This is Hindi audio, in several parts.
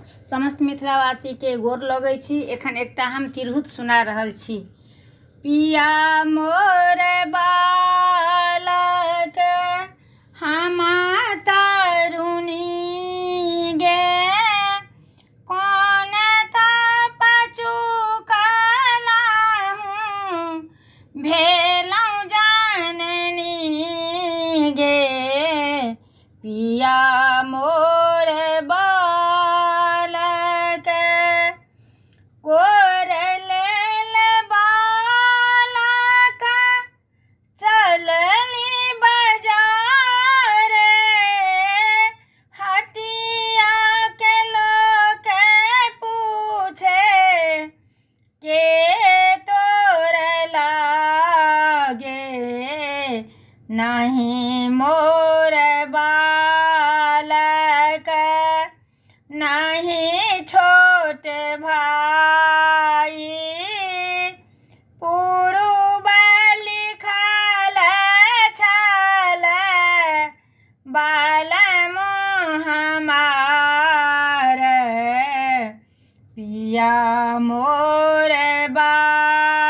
समस्त मिथिलावासी के गोर लगै छी। एखन एकटा हम तिरहुत सुना रहल छी। पिया मोर बालक हम तरुणी गे, कौन तप चुकलहुँ भेलहुँ जननी गे। पिया मोर बालक कोर लेल बालक चलली बाजार, हटिया के लोक पूछे के तोर लागे। नहीं मोर बालक नहीं छोट भाई, पूर्व लिखल छल बाल हमार। पिया मोर बालक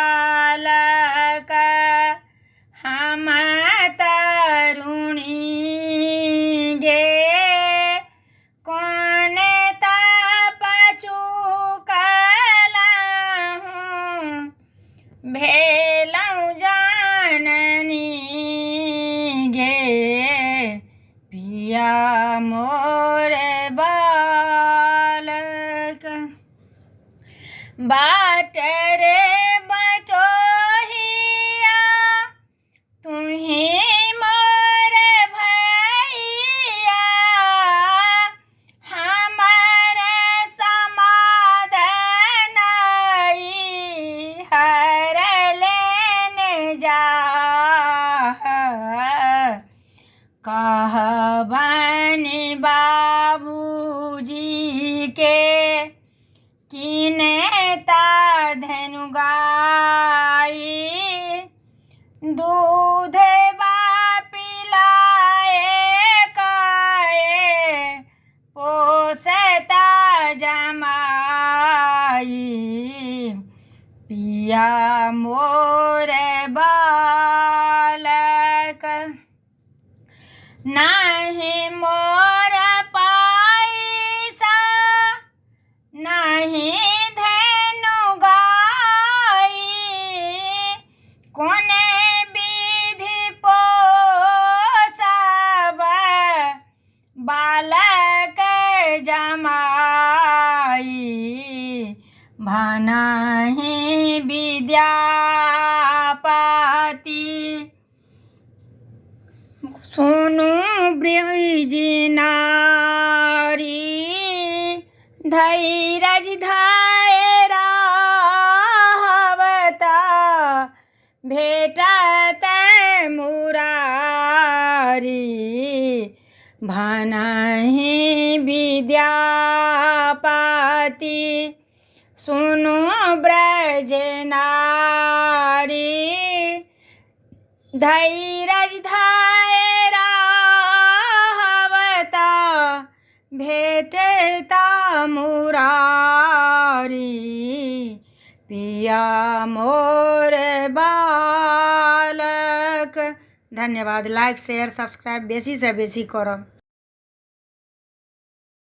हम तरुणी गे, कौन तप चुकलहुँ भेलहुँ जननी गे। पिया मोर बालक बाट रे बटोहिया तुही मोर भैया, हमारे समाधान हर लेने जा। कहबन बाबूजी के किने ता धेनु गाई, दूध पिलाए काए पोसता जमाई। पिया मोर बालक नहीं मोर पैसा नहीं धेनु गाई, कोने विधि पोसब बालक जमाई। भनहि विद्यापति सुनु ब्रज नारी, धैर्य धरि रहबता भेटत मुरारी। भनहि विद्यापति सुनु ब्रज नारी, धैर्य धरि रहबता भेटता मुरारी। पिया मोर बालक। धन्यवाद। लाइक शेयर सब्सक्राइब बेसी से बेसी करब।